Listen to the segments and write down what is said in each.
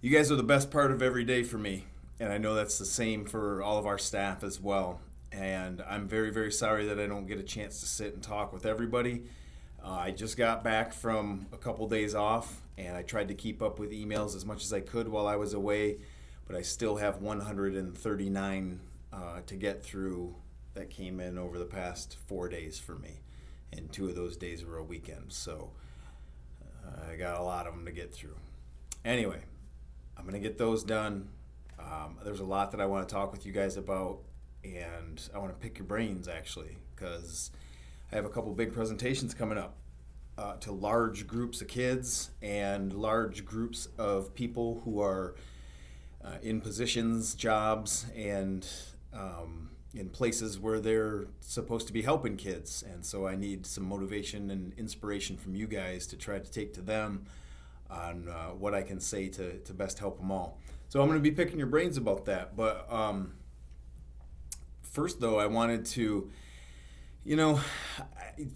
You guys are the best part of every day for me, and I know that's the same for all of our staff as well. And I'm very, very sorry that I don't get a chance to sit and talk with everybody. I just got back from a couple days off, and I tried to keep up with emails as much as I could while I was away, but I still have 139 to get through that came in over the past 4 days for me, and 2 of those days were a weekend, so I got a lot of them to get through. Anyway, I'm going to get those done. There's a lot that I want to talk with you guys about, and I want to pick your brains actually, because I have a couple big presentations coming up to large groups of kids and large groups of people who are in positions, jobs, and in places where they're supposed to be helping kids. And so I need some motivation and inspiration from you guys to try to take to them on what I can say to best help them all. So I'm going to be picking your brains about that. But first, though, I wanted to,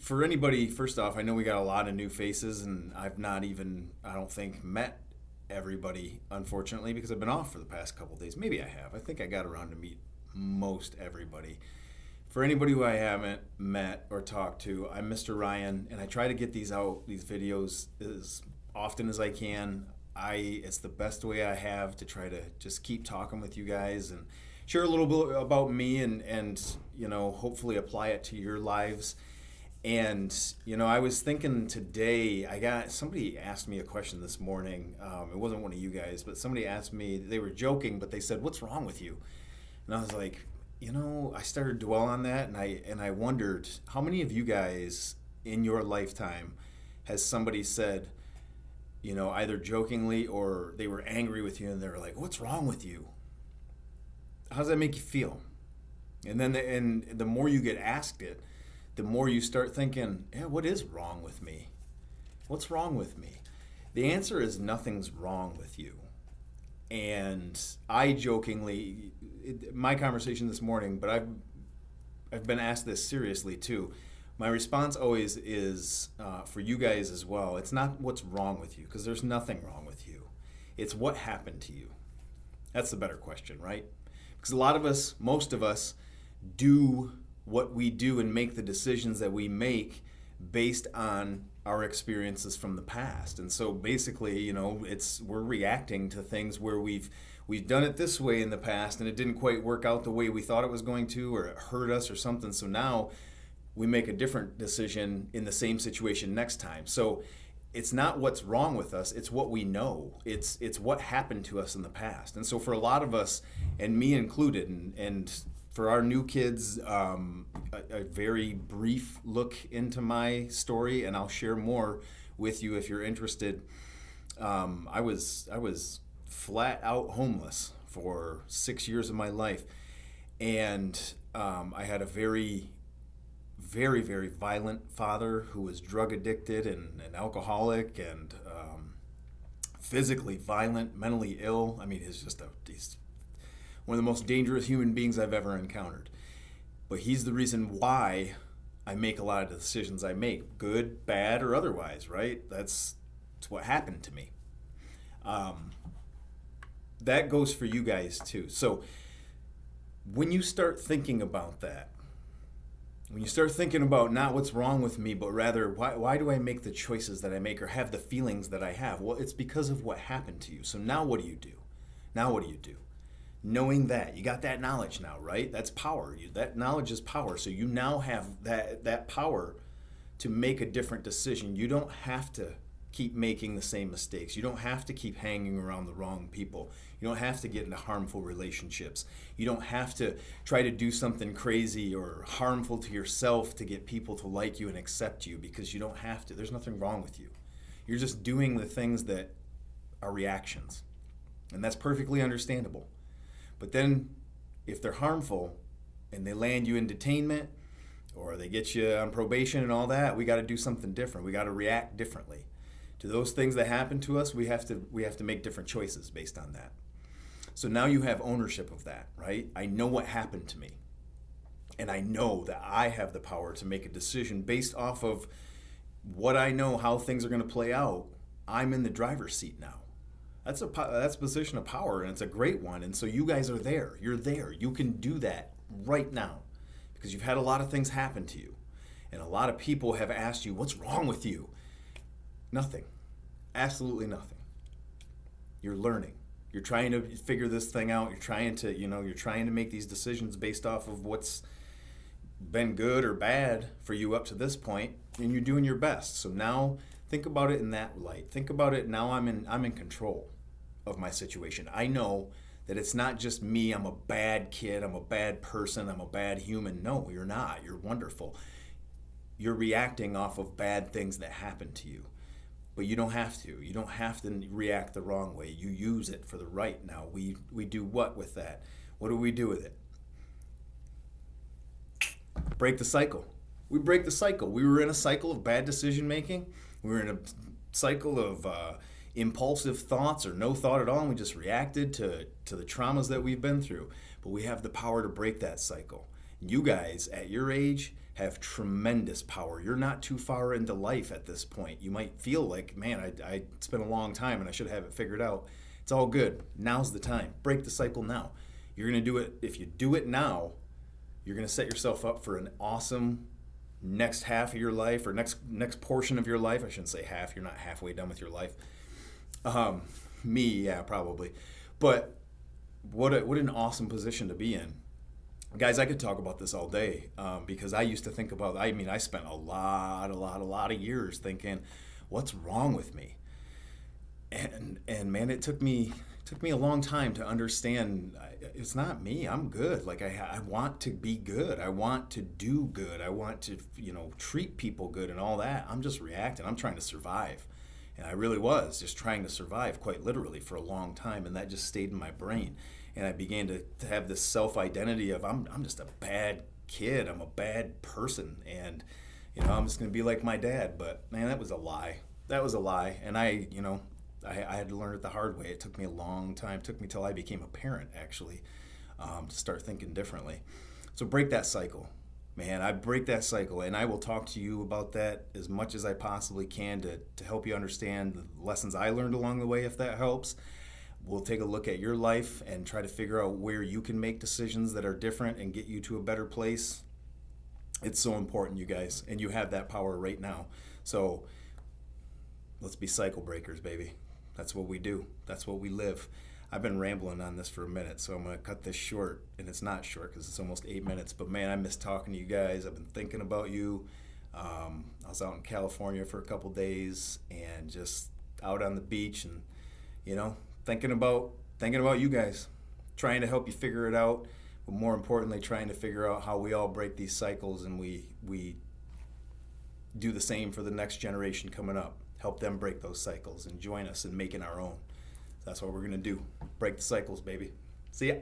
for anybody, first off, I know we got a lot of new faces, and I've not even, I don't think, met everybody, unfortunately, because I've been off for the past couple of days. Maybe I have. I think I got around to meet most everybody. For anybody who I haven't met or talked to, I'm Mr. Ryan, and I try to get these videos as often as I can. It's the best way I have to try to just keep talking with you guys and share a little bit about me and hopefully apply it to your lives. And I was thinking today, somebody asked me a question this morning. It wasn't one of you guys, but somebody asked me, they were joking, but they said, "What's wrong with you?" And I was like, I started to dwell on that, and I wondered, how many of you guys in your lifetime has somebody said, either jokingly or they were angry with you and they were like, "What's wrong with you?" How does that make you feel? And then the more you get asked it, the more you start thinking, yeah, what is wrong with me? What's wrong with me? The answer is nothing's wrong with you. And I jokingly, my conversation this morning, but I've been asked this seriously too. My response always is, for you guys as well, it's not what's wrong with you, because there's nothing wrong with you. It's what happened to you. That's the better question, right? Because a lot of us, most of us, do what we do and make the decisions that we make based on our experiences from the past. And so basically, we're reacting to things where we've done it this way in the past and it didn't quite work out the way we thought it was going to, or it hurt us or something. So now we make a different decision in the same situation next time. So it's not what's wrong with us, it's what we know. It's what happened to us in the past. And so for a lot of us, and me included, and for our new kids, a very brief look into my story, and I'll share more with you if you're interested. I was flat out homeless for 6 years of my life, and I had a very, very, very violent father who was drug addicted and an alcoholic and physically violent, mentally ill. I mean, he's one of the most dangerous human beings I've ever encountered. But he's the reason why I make a lot of the decisions I make, good, bad, or otherwise, right? That's what happened to me. That goes for you guys too. So when you start thinking about that, when you start thinking about not what's wrong with me, but rather why do I make the choices that I make or have the feelings that I have? Well, it's because of what happened to you. So now what do you do? Knowing that, you got that knowledge now, right? That's power. That knowledge is power. So you now have that power to make a different decision. You don't have to keep making the same mistakes. You don't have to keep hanging around the wrong people. You don't have to get into harmful relationships. You don't have to try to do something crazy or harmful to yourself to get people to like you and accept you, because you don't have to. There's nothing wrong with you. You're just doing the things that are reactions. And that's perfectly understandable. But then if they're harmful and they land you in detainment or they get you on probation and all that, we got to do something different. We got to react differently to those things that happen to us. We have to make different choices based on that. So now you have ownership of that, right? I know what happened to me, and I know that I have the power to make a decision based off of what I know, how things are going to play out. I'm in the driver's seat now. That's a position of power, and it's a great one. And so you guys are there. You're there. You can do that right now because you've had a lot of things happen to you, and a lot of people have asked you, "What's wrong with you?" Nothing. Absolutely nothing. You're learning. You're trying to figure this thing out. You're trying to, you're trying to make these decisions based off of what's been good or bad for you up to this point, and you're doing your best. So now think about it in that light. Think about it now. I'm in control of my situation. I know that it's not just me. I'm a bad kid. I'm a bad person. I'm a bad human. No, you're not. You're wonderful. You're reacting off of bad things that happen to you. But you don't have to. You don't have to react the wrong way. You use it for the right now. We do what with that? What do we do with it? Break the cycle. We break the cycle. We were in a cycle of bad decision making. We were in a cycle of impulsive thoughts or no thought at all, and we just reacted to the traumas that we've been through. But we have the power to break that cycle. You guys, at your age, have tremendous power. You're not too far into life at this point. You might feel like, man, I spent a long time and I should have it figured out. It's all good. Now's the time. Break the cycle now. You're going to do it. If you do it now, you're going to set yourself up for an awesome next half of your life, or next portion of your life. I shouldn't say half. You're not halfway done with your life. Yeah, probably. But what an awesome position to be in. Guys, I could talk about this all day because I used to think about, I spent a lot of years thinking, what's wrong with me? And man, it took me a long time to understand it's not me. I'm good. Like I want to be good. I want to do good. I want to, treat people good and all that. I'm just reacting. I'm trying to survive. And I really was just trying to survive quite literally for a long time. And that just stayed in my brain. And I began to have this self-identity of I'm just a bad kid. I'm a bad person. And, I'm just going to be like my dad. But, man, that was a lie. That was a lie. And I had to learn it the hard way. It took me a long time. It took me till I became a parent, actually, to start thinking differently. So break that cycle. Man, I break that cycle. And I will talk to you about that as much as I possibly can to help you understand the lessons I learned along the way, if that helps. We'll take a look at your life and try to figure out where you can make decisions that are different and get you to a better place. It's so important, you guys, and you have that power right now. So let's be cycle breakers, baby. That's what we do. That's what we live. I've been rambling on this for a minute, so I'm going to cut this short, and it's not short because it's almost 8 minutes. But, man, I miss talking to you guys. I've been thinking about you. I was out in California for a couple days and just out on the beach and, thinking about you guys, trying to help you figure it out, but more importantly, trying to figure out how we all break these cycles and we do the same for the next generation coming up. Help them break those cycles and join us in making our own. That's what we're going to do. Break the cycles, baby. See ya.